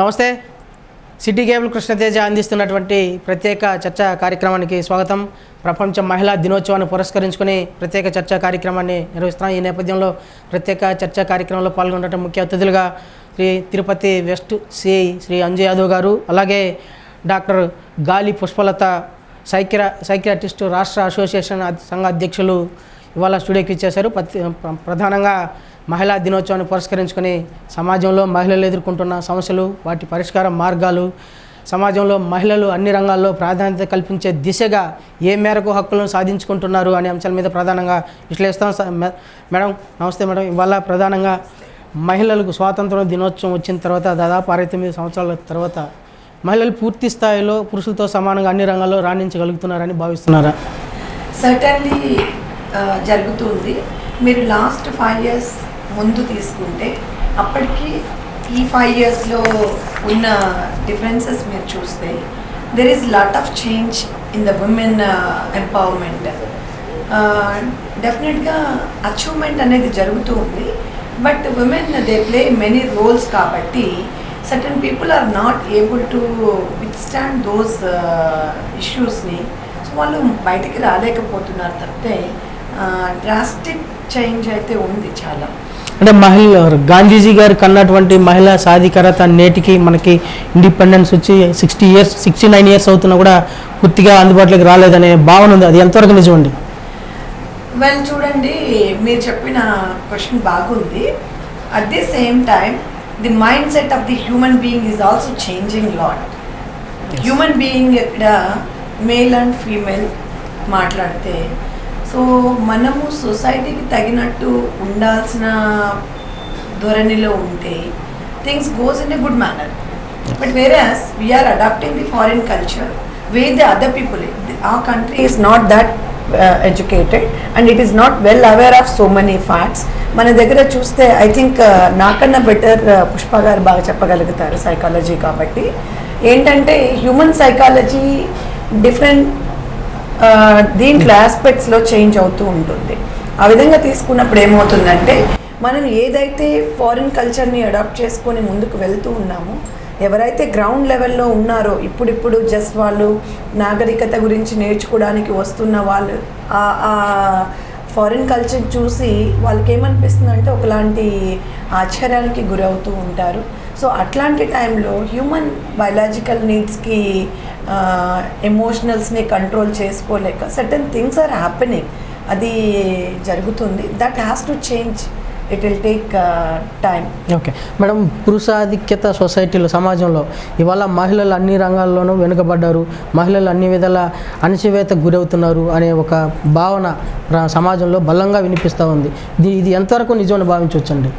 నమస్తే. City cable Krishna Teja అందిస్తున్నటువంటి ప్రత్యేక చర్చా కార్యక్రమానికి స్వాగతం. ప్రపంచ మహిళా దినోత్సవాన్ని పురస్కరించుకుని ప్రత్యేక చర్చా కార్యక్రమాన్ని నిర్వహిస్తున్నాం. ఈ నేపథ్యంలో ప్రత్యేక చర్చా కార్యక్రమంలో పాల్గొనడం ముఖ్య అతిథులుగా శ్రీ తిరుపతి వెస్ట్ సిఐ శ్రీ అంజయ్ యాదవ్ గారు, అలాగే డాక్టర్ గాలి పుష్పలత సైకియాట్రిస్టు రాష్ట్ర అసోసియేషన్ సంఘ అధ్యక్షులు ఇవాళ స్టూడియోకి ఇచ్చేశారు. ప్రధానంగా మహిళా దినోత్సవాన్ని పురస్కరించుకొని సమాజంలో మహిళలు ఎదుర్కొంటున్న సమస్యలు, వాటి పరిష్కార మార్గాలు, సమాజంలో మహిళలు అన్ని రంగాల్లో ప్రాధాన్యత కల్పించే దిశగా ఏ మేరకు హక్కులను సాధించుకుంటున్నారు అనే అంశాల మీద ప్రధానంగా విశ్లేషిస్తాం. మేడం నమస్తే. మేడం, ఇవాళ ప్రధానంగా మహిళలకు స్వాతంత్ర దినోత్సవం వచ్చిన తర్వాత దాదాపు 69 సంవత్సరాల తర్వాత మహిళలు పూర్తి స్థాయిలో పురుషులతో సమానంగా అన్ని రంగాల్లో రాణించగలుగుతున్నారని భావిస్తున్నారా? సర్టన్లీ జరుగుతుంది. మీరు లాస్ట్ 5 years ముందు తీసుకుంటే అప్పటికి ఈ 5 yearsలో ఉన్న డిఫరెన్సెస్ మీరు చూస్తే there is lot of change in the women empowerment. డెఫినెట్గా అచీవ్మెంట్ అనేది జరుగుతూ ఉంది. But women they play many roles కాబట్టి certain people are not able to withstand those issuesని. సో వాళ్ళు బయటికి రాలేకపోతున్నారు తప్పితే డ్రాస్టిక్ చేంజ్ అయితే ఉంది చాలా. అంటే గాంధీజీ గారు కన్నటువంటి మహిళా సాధికారత నేటికి మనకి ఇండిపెండెన్స్ వచ్చి 69 years అవుతున్నా కూడా పూర్తిగా అందుబాటులోకి రాలేదనే భావన ఉంది. అది ఎంతవరకు నిజమండి? వెల్ చూడండి, మీరు చెప్పిన క్వశ్చన్ బాగుంది. At the same time the mindset of the human being is also changing lot. Yes. Human being ఇక్కడ మేల్ అండ్ ఫీమేల్ మాట్లాడితే సో మనము సొసైటీకి తగినట్టు ఉండాల్సిన ధోరణిలో ఉంటే things goes in a good manner. But whereas we are adopting the foreign culture way the other people. our country is not that educated and it is not well aware of so many facts. మన దగ్గర చూస్తే I think నాకన్నా better Pushpa గారు బాగా చెప్పగలుగుతారు psychology. కాబట్టి ఏంటంటే human psychology different దీంట్లో ఆస్పెక్ట్స్లో చేంజ్ అవుతూ ఉంటుంది. ఆ విధంగా తీసుకున్నప్పుడు ఏమవుతుందంటే మనం ఏదైతే ఫారిన్ కల్చర్ని అడాప్ట్ చేసుకొని ముందుకు వెళ్తూ ఉన్నామో, ఎవరైతే గ్రౌండ్ లెవెల్లో ఉన్నారో ఇప్పుడిప్పుడు జస్ట్ వాళ్ళు నాగరికత గురించి నేర్చుకోవడానికి వస్తున్న వాళ్ళు ఫారిన్ కల్చర్ చూసి వాళ్ళకి ఏమనిపిస్తుంది అంటే ఒకలాంటి ఆశ్చర్యానికి గురవుతూ ఉంటారు. సో అట్లాంటి టైంలో హ్యూమన్ బయలాజికల్ నీడ్స్కి ఎమోషనల్స్ని కంట్రోల్ చేసుకోలేక సర్టన్ థింగ్స్ ఆర్ హ్యాపెనింగ్. అది జరుగుతుంది. That has to change. It will take time. Okay madam, పురుషాధిక్యత సొసైటీలో సమాజంలో ఇవాళ మహిళలు అన్ని రంగాల్లోనూ వెనుకబడ్డారు, మహిళలు అన్ని విధాల అణచివేతకు గురవుతున్నారు అనే ఒక భావన సమాజంలో బలంగా వినిపిస్తూ ఉంది. ఇది ఎంతవరకు నిజమని భావించవచ్చండి?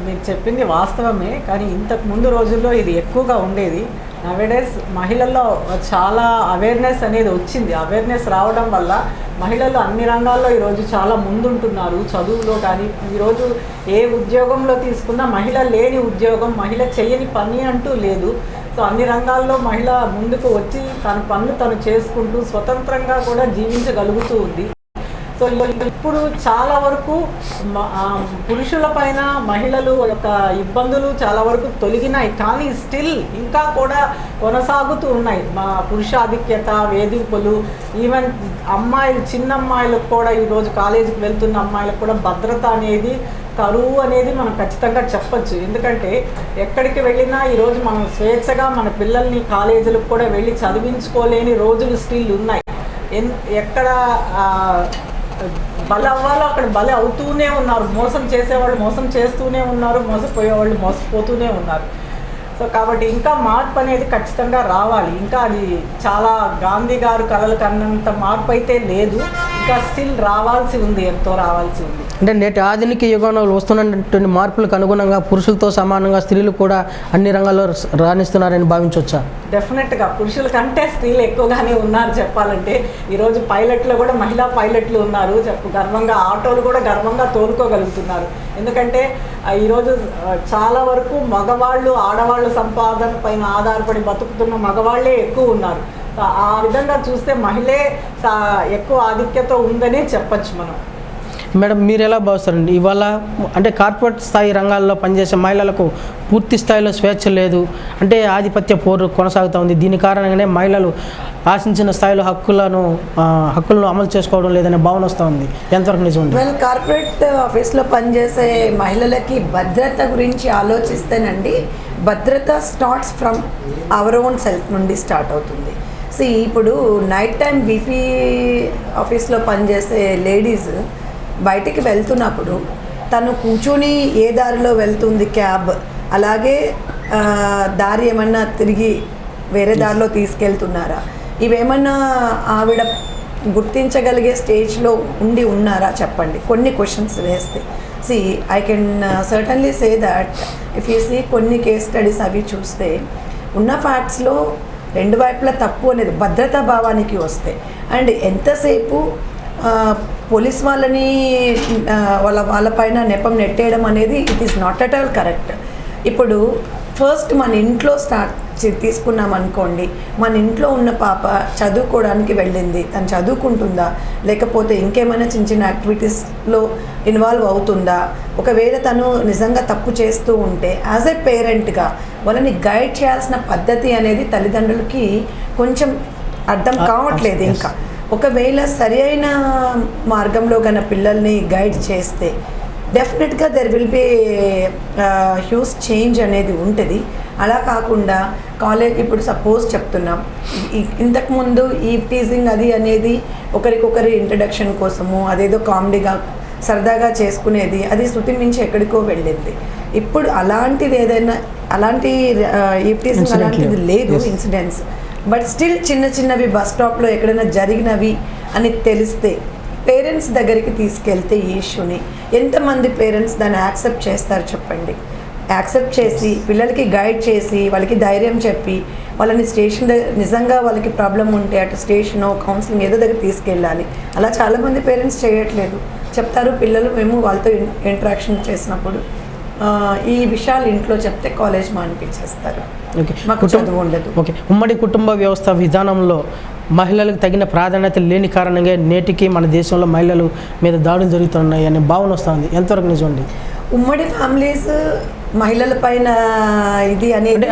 మీరు చెప్పింది వాస్తవమే, కానీ ఇంతకు ముందు రోజుల్లో ఇది ఎక్కువగా ఉండేది. నవేడేస్ మహిళల్లో చాలా అవేర్నెస్ అనేది వచ్చింది. అవేర్నెస్ రావడం వల్ల మహిళలు అన్ని రంగాల్లో ఈరోజు చాలా ముందుంటున్నారు. చదువులో కానీ ఈరోజు ఏ ఉద్యోగంలో తీసుకున్నా మహిళ లేని ఉద్యోగం, మహిళ చేయని పని అంటూ లేదు. సో అన్ని రంగాల్లో మహిళ ముందుకు వచ్చి తన పనులు తను చేసుకుంటూ స్వతంత్రంగా కూడా జీవించగలుగుతూ ఉంది. సో ఇప్పుడు చాలా వరకు పురుషుల పైన మహిళలు యొక్క ఇబ్బందులు చాలా వరకు తొలగినాయి, కానీ స్టిల్ ఇంకా కూడా కొనసాగుతూ ఉన్నాయి. మా పురుషాధిక్యత వేధింపులు. ఈవెన్ అమ్మాయిలు, చిన్న అమ్మాయిలకు కూడా ఈరోజు కాలేజీకి వెళ్తున్న అమ్మాయిలకు కూడా భద్రత అనేది కరువు అనేది మనం ఖచ్చితంగా చెప్పచ్చు. ఎందుకంటే ఎక్కడికి వెళ్ళినా ఈరోజు మనం స్వేచ్ఛగా మన పిల్లల్ని కాలేజీలకు కూడా వెళ్ళి చదివించుకోలేని రోజులు స్టిల్ ఉన్నాయి. ఎక్కడ బలి అవ్వాలో అక్కడ బలి అవుతూనే ఉన్నారు. మోసం చేసేవాళ్ళు మోసం చేస్తూనే ఉన్నారు, మోసపోయేవాళ్ళు మోసపోతూనే ఉన్నారు. సో కాబట్టి ఇంకా మార్పు అనేది ఖచ్చితంగా రావాలి. ఇంకా అది చాలా గాంధీ గారు కలలు కన్నంత మార్పు అయితే లేదు, ఇంకా స్టిల్ రావాల్సి ఉంది, ఎంతో రావాల్సి ఉంది. అంటే నేటి ఆధునిక యుగంలో వస్తున్నటువంటి మార్పులకు అనుగుణంగా పురుషులతో సమానంగా స్త్రీలు కూడా అన్ని రంగాల్లో రాణిస్తున్నారని భావించవచ్చా? డెఫినెట్గా పురుషుల కంటే స్త్రీలు ఎక్కువగానే ఉన్నారు చెప్పాలంటే. ఈరోజు పైలట్లు కూడా మహిళా పైలట్లు ఉన్నారు. గర్వంగా ఆటోలు కూడా గర్వంగా తోలుకోగలుగుతున్నారు. ఎందుకంటే ఈరోజు చాలా వరకు మగవాళ్ళు ఆడవాళ్ళ సంపాదన పైన ఆధారపడి బతుకుతున్న మగవాళ్లే ఎక్కువ ఉన్నారు. ఆ విధంగా చూస్తే మహిళే ఎక్కువ ఆధిక్యత ఉందనే చెప్పచ్చు మనం. మేడం మీరు ఎలా భావిస్తారండి ఇవాళ అంటే కార్పొరేట్ స్థాయి రంగాల్లో పనిచేసే మహిళలకు పూర్తి స్థాయిలో స్వేచ్ఛ లేదు, అంటే ఆధిపత్య పోరు కొనసాగుతూ ఉంది. దీని కారణంగానే మహిళలు ఆశించిన స్థాయిలో హక్కులను అమలు చేసుకోవడం లేదనే భావన వస్తూ ఉంది. ఎంతవరకు నిజం ఉంది? వెల్, కార్పొరేట్ ఆఫీస్లో పనిచేసే మహిళలకి భద్రత గురించి ఆలోచిస్తేనండి, భద్రత starts from our own self నుండి స్టార్ట్ అవుతుంది. ఇప్పుడు నైట్ టైం బీపీ ఆఫీస్లో పనిచేసే లేడీస్ బయటికి వెళ్తున్నప్పుడు తను కూర్చొని ఏ దారిలో వెళ్తుంది క్యాబ్, అలాగే దారి ఏమన్నా తిరిగి వేరే దారిలో తీసుకెళ్తున్నారా, ఇవేమన్నా ఆవిడ గుర్తించగలిగే స్టేజ్లో ఉన్నారా చెప్పండి. కొన్ని క్వశ్చన్స్ వేస్తే I can certainly say that if you see కొన్ని కేస్ స్టడీస్ అవి చూస్తే ఉన్న ఫ్యాక్ట్స్లో రెండు వైపులా తప్పు అనేది భద్రతా భావానికి వస్తే. అండ్ ఎంతసేపు పోలీస్ వాళ్ళని వాళ్ళపైన నెపం నెట్టేయడం అనేది it is not at all correct. ఇప్పుడు ఫస్ట్ మన ఇంట్లో తీసుకున్నాం అనుకోండి, మన ఇంట్లో ఉన్న పాప చదువుకోవడానికి వెళ్ళింది, తను చదువుకుంటుందా లేకపోతే ఇంకేమైనా చిన్న చిన్న యాక్టివిటీస్లో ఇన్వాల్వ్ అవుతుందా, ఒకవేళ తను నిజంగా తప్పు చేస్తూ ఉంటే యాజ్ ఎ పేరెంట్గా వాళ్ళని గైడ్ చేయాల్సిన పద్ధతి అనేది తల్లిదండ్రులకి కొంచెం అర్థం కావట్లేదు. ఇంకా ఒకవేళ సరి అయిన మార్గంలో కన్నా పిల్లల్ని గైడ్ చేస్తే డెఫినెట్గా there will be huge change అనేది ఉంటుంది. అలా కాకుండా కాలేజ్ ఇప్పుడు సపోజ్ చెప్తున్నాం, ఇంతకుముందు ఈ టీజింగ్ అది అనేది ఒకరికొకరి ఇంట్రడక్షన్ కోసము అదేదో కామెడీగా సరదాగా చేసుకునేది, అది శృతి మించి ఎక్కడికో వెళ్ళింది. ఇప్పుడు అలాంటిది ఏదైనా అలాంటి ఈ టీజింగ్ అలాంటిది లేదు ఇన్సిడెంట్స్, బట్ స్టిల్ చిన్న చిన్నవి బస్ స్టాప్లో ఎక్కడైనా జరిగినవి అని తెలిస్తే పేరెంట్స్ దగ్గరికి తీసుకెళ్తే ఈ ఇష్యూని ఎంతమంది పేరెంట్స్ దాన్ని యాక్సెప్ట్ చేస్తారు చెప్పండి. యాక్సెప్ట్ చేసి పిల్లలకి గైడ్ చేసి వాళ్ళకి ధైర్యం చెప్పి వాళ్ళని స్టేషన్ దగ్గర నిజంగా వాళ్ళకి ప్రాబ్లం ఉంటే అటు స్టేషనో కౌన్సిలింగ్ ఏదో దగ్గర తీసుకెళ్ళాలి. అలా చాలామంది పేరెంట్స్ చేయట్లేదు. చెప్తారు పిల్లలు మేము వాళ్ళతో ఇంటరాక్షన్ చేసినప్పుడు ఈ విషయాలు ఇంట్లో చెప్తే కాలేజ్ మానిపించేస్తారు, మాకు చదువు ఉండదు. ఓకే, ఉమ్మడి కుటుంబ వ్యవస్థ విధానంలో మహిళలకు తగిన ప్రాధాన్యత లేని కారణంగా నేటికి మన దేశంలో మహిళలు మీద దాడులు జరుగుతున్నాయి అనే భావన వస్తుంది. ఎంతవరకు నిజమండి? ఉమ్మడి ఫ్యామిలీస్ మహిళల పైన ఇది అనేది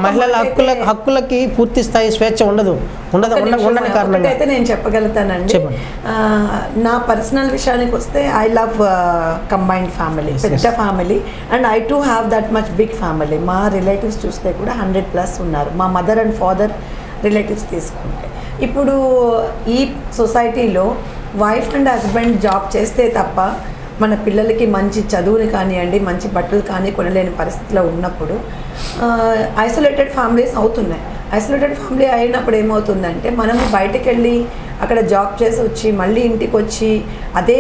మహిళల హక్కులకి పూర్తి స్థాయి స్వేచ్ఛ ఉండని కారణంగా అయితే నేను చెప్పగలుగుతానండి. నా పర్సనల్ విషయానికి వస్తే ఐ లవ్ కంబైన్డ్ ఫ్యామిలీ, పెద్ద family, and I to have that much big family. మా రిలేటివ్స్ చూస్తే కూడా 100+ ఉన్నారు. మా మదర్ అండ్ ఫాదర్ రిలేటివ్స్ తీసుకుంటే ఇప్పుడు ఈ సొసైటీలో వైఫ్ అండ్ హస్బెండ్ జాబ్ చేస్తే తప్ప మన పిల్లలకి మంచి చదువుని కానివ్వండి, మంచి బట్టలు కానీ కొనలేని పరిస్థితిలో ఉన్నప్పుడు ఐసోలేటెడ్ ఫ్యామిలీస్ అవుతున్నాయి. ఐసోలేటెడ్ ఫ్యామిలీ అయినప్పుడు ఏమవుతుందంటే మనము బయటకు వెళ్ళి అక్కడ జాబ్ చేసి వచ్చి మళ్ళీ ఇంటికి వచ్చి అదే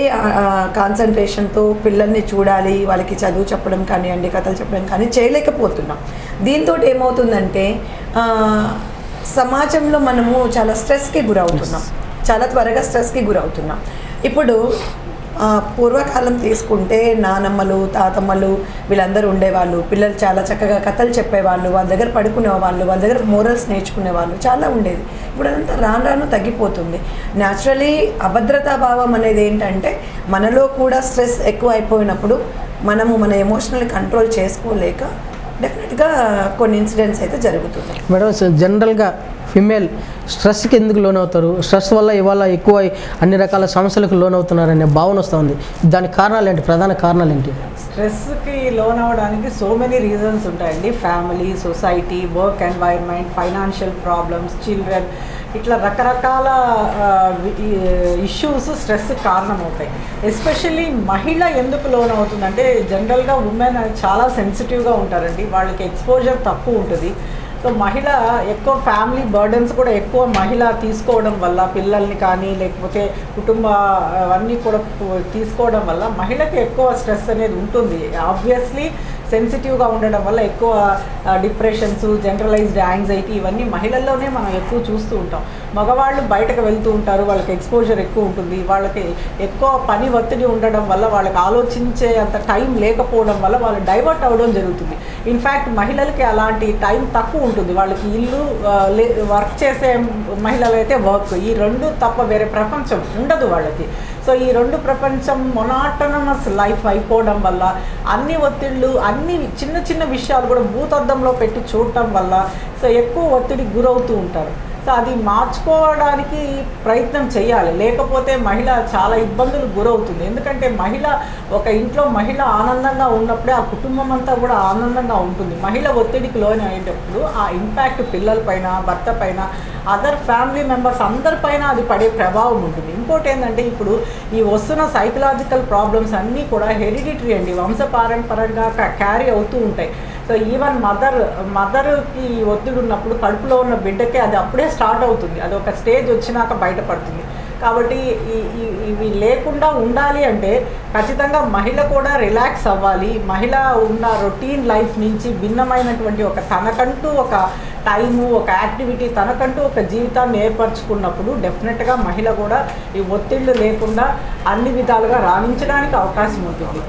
కాన్సన్ట్రేషన్తో పిల్లల్ని చూడాలి, వాళ్ళకి చదువు చెప్పడం కానివ్వండి, కథలు చెప్పడం కానీ చేయలేకపోతున్నాం. దీంతో ఏమవుతుందంటే సమాజంలో మనము చాలా స్ట్రెస్కి గురవుతున్నాం, చాలా త్వరగా స్ట్రెస్కి గురవుతున్నాం. ఇప్పుడు పూర్వకాలం తీసుకుంటే నానమ్మలు, తాతమ్మలు వీళ్ళందరూ ఉండేవాళ్ళు. పిల్లలు చాలా చక్కగా కథలు చెప్పేవాళ్ళు, వాళ్ళ దగ్గర పడుకునేవాళ్ళు, వాళ్ళ దగ్గర మోరల్స్ నేర్చుకునేవాళ్ళు, చాలా ఉండేది. ఇప్పుడు అదంతా రాను రాను తగ్గిపోతుంది. న్యాచురలీ అభద్రతా భావం అనేది ఏంటంటే మనలో కూడా స్ట్రెస్ ఎక్కువ అయిపోయినప్పుడు మనము మన ఎమోషనల్ కంట్రోల్ చేసుకోలేక డెఫినెట్గా కొన్ని ఇన్సిడెంట్స్ అయితే జరుగుతున్నాయి. మేడం, జనరల్గా ఫిమేల్ స్ట్రెస్కి ఎందుకు లోనవుతారు? స్ట్రెస్ వల్ల ఇవాళ ఎక్కువ అన్ని రకాల సమస్యలకు లోనవుతున్నారనే భావన వస్తుంది. దానికి కారణాలు ఏంటి? ప్రధాన కారణాలు ఏంటి? స్ట్రెస్కి లోన్ అవ్వడానికి సో మెనీ రీజన్స్ ఉంటాయండి. Family, society, work environment, financial problems, children, ఇట్లా రకరకాల ఇష్యూస్ స్ట్రెస్ కారణమవుతాయి. ఎస్పెషల్లీ మహిళ ఎందుకు లోన్ అవుతుందంటే జనరల్గా ఉమెన్ చాలా సెన్సిటివ్గా ఉంటారండి, వాళ్ళకి ఎక్స్పోజర్ తక్కువ ఉంటుంది. సో మహిళ ఎక్కువ ఫ్యామిలీ బర్డన్స్ కూడా ఎక్కువ మహిళ తీసుకోవడం వల్ల, పిల్లల్ని కానీ లేకపోతే కుటుంబ అవన్నీ కూడా తీసుకోవడం వల్ల మహిళకి ఎక్కువ స్ట్రెస్ అనేది ఉంటుంది. ఆబ్వియస్లీ సెన్సిటివ్గా ఉండడం వల్ల ఎక్కువ డిప్రెషన్స్, జనరలైజ్డ్ యాంగ్జైటీ ఇవన్నీ మహిళల్లోనే మనం ఎక్కువ చూస్తూ ఉంటాం. మగవాళ్ళు బయటకు వెళ్తూ ఉంటారు, వాళ్ళకి ఎక్స్పోజర్ ఎక్కువ ఉంటుంది, వాళ్ళకి ఎక్కువ పని ఒత్తిడి ఉండడం వల్ల వాళ్ళకి ఆలోచించే అంత టైం లేకపోవడం వల్ల వాళ్ళు డైవర్ట్ అవ్వడం జరుగుతుంది. ఇన్ఫ్యాక్ట్ మహిళలకి అలాంటి టైం తక్కువ ఉంటుంది. వాళ్ళకి ఇల్లు వర్క్ చేసే మహిళలు అయితే వర్క్, ఈ రెండు తప్ప వేరే ప్రపంచం ఉండదు వాళ్ళకి. సో ఈ రెండు ప్రపంచం మొనాటనమస్ లైఫ్ అయిపోవడం వల్ల అన్ని ఒత్తిళ్ళు, అన్ని చిన్న చిన్న విషయాలు కూడా భూతద్దంలో పెట్టి చూడటం వల్ల సో ఎక్కువ ఒత్తిడికి గురవుతూ ఉంటారు. సో అది మార్చుకోవడానికి ప్రయత్నం చేయాలి, లేకపోతే మహిళ చాలా ఇబ్బందులకు గురవుతుంది. ఎందుకంటే ఒక ఇంట్లో మహిళ ఆనందంగా ఉన్నప్పుడే ఆ కుటుంబం అంతా కూడా ఆనందంగా ఉంటుంది. మహిళ ఒత్తిడికి లోన్ అయ్యేటప్పుడు ఆ ఇంపాక్ట్ పిల్లలపైన, భర్త పైన, అదర్ ఫ్యామిలీ మెంబర్స్ అందరిపైన అది పడే ప్రభావం ఉంటుంది. ఇంకోటి ఏంటంటే ఇప్పుడు ఈ వస్తున్న సైకలాజికల్ ప్రాబ్లమ్స్ అన్నీ కూడా హెరిడిటరీ అండి, వంశపారంపరంగా క్యారీ అవుతూ ఉంటాయి. సో ఈవెన్ మదర్కి ఒత్తిడి ఉన్నప్పుడు కడుపులో ఉన్న బిడ్డకే అది అప్పుడే స్టార్ట్ అవుతుంది, అది ఒక స్టేజ్ వచ్చినాక బయటపడుతుంది. కాబట్టి ఇవి లేకుండా ఉండాలి అంటే ఖచ్చితంగా మహిళ కూడా రిలాక్స్ అవ్వాలి. మహిళ ఉన్న రొటీన్ లైఫ్ నుంచి భిన్నమైనటువంటి తనకంటూ ఒక టైము, ఒక యాక్టివిటీ, తనకంటూ ఒక జీవితాన్ని ఏర్పరచుకున్నప్పుడు డెఫినెట్గా మహిళ కూడా ఈ ఒత్తిళ్ళు లేకుండా అన్ని విధాలుగా రాణించడానికి అవకాశం ఉంటుంది.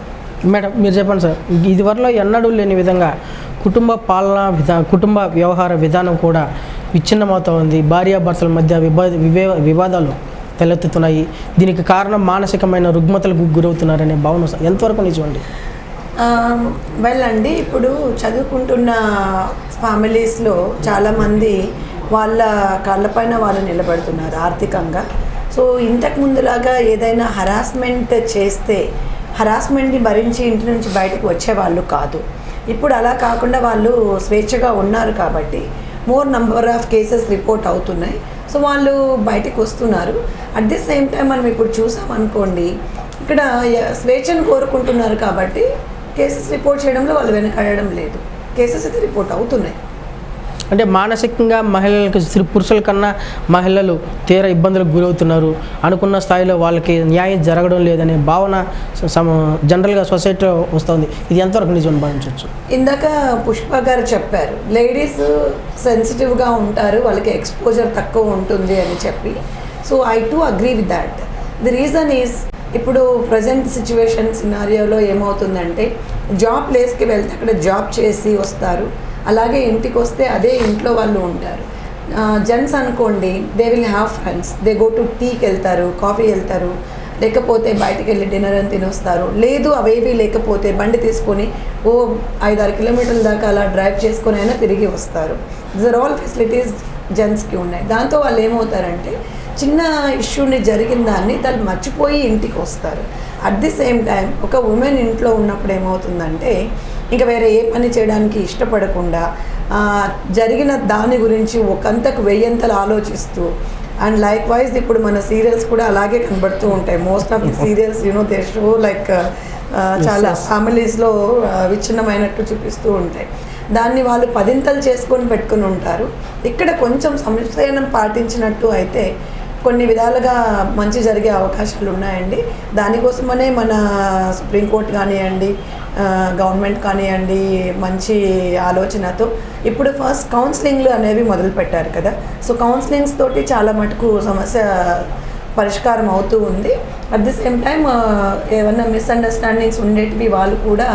మేడం మీరు చెప్పండి సార్, ఇదివరలో ఎన్నడూ లేని విధంగా కుటుంబ పాలన కుటుంబ వ్యవహార విధానం కూడా విచ్ఛిన్నమవుతూ ఉంది. భార్యాభర్తల మధ్య వివాదాలు తలెత్తుతున్నాయి. దీనికి కారణం మానసికమైన రుగ్మతలకు గురవుతున్నారనే భావన ఎంతవరకు నిజమండి? అండి, ఇప్పుడు చదువుకుంటున్న ఫ్యామిలీస్లో చాలామంది వాళ్ళ కాళ్ళపైన వాళ్ళు నిలబడుతున్నారు ఆర్థికంగా. సో ఇంతకు ముందులాగా ఏదైనా హరాస్మెంట్ చేస్తే హరాస్మెంట్ని భరించి ఇంటి నుంచి బయటకు వచ్చేవాళ్ళు కాదు. ఇప్పుడు అలా కాకుండా వాళ్ళు స్వేచ్ఛగా ఉన్నారు కాబట్టి more number of cases report అవుతున్నాయి. సో వాళ్ళు బయటకు వస్తున్నారు. అట్ ది సేమ్ టైం మనం ఇప్పుడు చూసామనుకోండి, ఇక్కడ స్వేచ్ఛను కోరుకుంటున్నారు కాబట్టి కేసెస్ రిపోర్ట్ చేయడంలో వాళ్ళు వెనకాడడం లేదు. కేసెస్ అయితే రిపోర్ట్ అవుతున్నాయి. అంటే మానసికంగా మహిళలకు పురుషుల కన్నా మహిళలు తీవ్ర ఇబ్బందులకు గురవుతున్నారు. అనుకున్న స్థాయిలో వాళ్ళకి న్యాయం జరగడం లేదనే భావన జనరల్గా సొసైటీలో వస్తుంది. ఇది ఎంతవరకు నిజం భావించవచ్చు? ఇందాక పుష్ప గారు చెప్పారు, లేడీస్ సెన్సిటివ్గా ఉంటారు, వాళ్ళకి ఎక్స్పోజర్ తక్కువ ఉంటుంది అని చెప్పి. So I to agree with that. The reason is, ఇప్పుడు ప్రజెంట్ సిచ్యువేషన్ సినారియోలో ఏమవుతుందంటే జాబ్ ప్లేస్కి వెళ్తే అక్కడ జాబ్ చేసి వస్తారు, అలాగే ఇంటికి వస్తే అదే ఇంట్లో వాళ్ళు ఉంటారు. జెంట్స్ అనుకోండి, they will have friends, they go to టీకి వెళ్తారు, కాఫీ వెళ్తారు, లేకపోతే బయటికి వెళ్ళి డిన్నర్ అని తినొస్తారు. లేదు అవేవి లేకపోతే బండి తీసుకొని 5-6 కిలోమీటర్ల దాకా అలా డ్రైవ్ చేసుకొని అయినా తిరిగి వస్తారు. దీస్ ఆర్ ఆల్ ఫెసిలిటీస్ జెంట్స్కి ఉన్నాయి. దాంతో వాళ్ళు ఏమవుతారంటే చిన్న ఇష్యూని జరిగిన దాన్ని దాన్ని మర్చిపోయి ఇంటికి వస్తారు. అట్ ది సేమ్ టైం ఒక ఉమెన్ ఇంట్లో ఉన్నప్పుడు ఏమవుతుందంటే ఇంకా వేరే ఏ పని చేయడానికి ఇష్టపడకుండా జరిగిన దాని గురించి ఒకంతకు 1000 ఆలోచిస్తూ, అండ్ లైక్ వైజ్ ఇప్పుడు మన సీరియల్స్ కూడా అలాగే కనబడుతూ ఉంటాయి. Most of the serials they show like చాలా ఫ్యామిలీస్లో విచ్ఛిన్నమైనట్టు చూపిస్తూ ఉంటాయి. దాన్ని వాళ్ళు 10 చేసుకొని పెట్టుకుని ఉంటారు. ఇక్కడ కొంచెం సంశయనం పాటించినట్టు అయితే కొన్ని విధాలుగా మంచి జరిగే అవకాశాలు ఉన్నాయండి. దానికోసమనే మన సుప్రీంకోర్టు కానివ్వండి, గవర్నమెంట్ కానివ్వండి, మంచి ఆలోచనతో ఇప్పుడు ఫస్ట్ కౌన్సిలింగ్లు అనేవి మొదలుపెట్టారు కదా. సో కౌన్సిలింగ్స్ తోటి చాలా మటుకు సమస్య పరిష్కారం అవుతూ ఉంది. అట్ ది సేమ్ టైం ఏమన్నా మిస్అండర్స్టాండింగ్స్ ఉండేటివి వాళ్ళు కూడా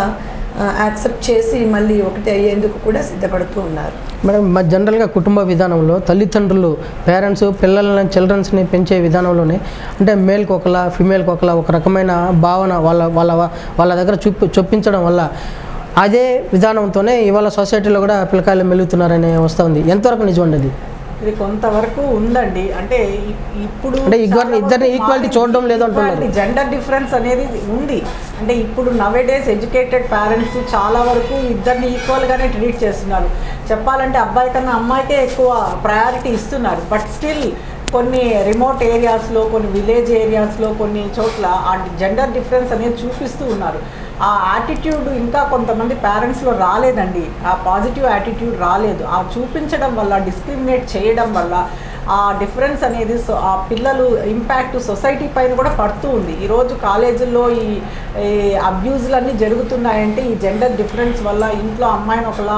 యాక్సెప్ట్ చేసి మళ్ళీ ఒకటి అయ్యేందుకు కూడా సిద్ధపడుతూ ఉన్నారు. మేడం, జనరల్గా కుటుంబ విధానంలో తల్లిదండ్రులు పేరెంట్స్ పిల్లలని చిల్డ్రన్స్ని పెంచే విధానంలోనే అంటే మేల్కి ఒకలా ఫిమేల్కి ఒకలా ఒక రకమైన భావన వాళ్ళ దగ్గర చొప్పించడం వల్ల అదే విధానంతోనే ఇవాళ సొసైటీలో కూడా పిల్లకాయలు మెలుగుతున్నారనే వస్తుంది. ఎంతవరకు నిజం ఉండదు? ఇది కొంతవరకు ఉందండి. అంటే ఇప్పుడు అంటే ఇద్దరిని ఈక్వాలిటీ చూడడం లేదంటున్నారు. జెండర్ డిఫరెన్స్ అనేది ఉంది. అంటే ఇప్పుడు నవేడేస్ ఎడ్యుకేటెడ్ పేరెంట్స్ చాలా వరకు ఇద్దరిని ఈక్వల్గానే ట్రీట్ చేస్తున్నారు. చెప్పాలంటే అబ్బాయి కన్నా అమ్మాయికే ఎక్కువ ప్రయారిటీ ఇస్తున్నారు. బట్ స్టిల్ కొన్ని రిమోట్ ఏరియాస్లో, కొన్ని విలేజ్ ఏరియాస్లో, కొన్ని చోట్ల ఆ జెండర్ డిఫరెన్స్ అనేది చూపిస్తూ ఉన్నారు. ఆ యాటిట్యూడ్ ఇంకా కొంతమంది పేరెంట్స్లో రాలేదండి. ఆ పాజిటివ్ యాటిట్యూడ్ రాలేదు. ఆ చూపించడం వల్ల, డిస్క్రిమినేట్ చేయడం వల్ల ఆ డిఫరెన్స్ అనేది ఆ పిల్లలు ఇంపాక్ట్ సొసైటీ పైన కూడా పడుతూ ఉంది. ఈరోజు కాలేజీల్లో ఈ అబ్యూజ్లన్నీ జరుగుతున్నాయంటే ఈ జెండర్ డిఫరెన్స్ వల్ల. ఇంట్లో అమ్మాయిని ఒకలా,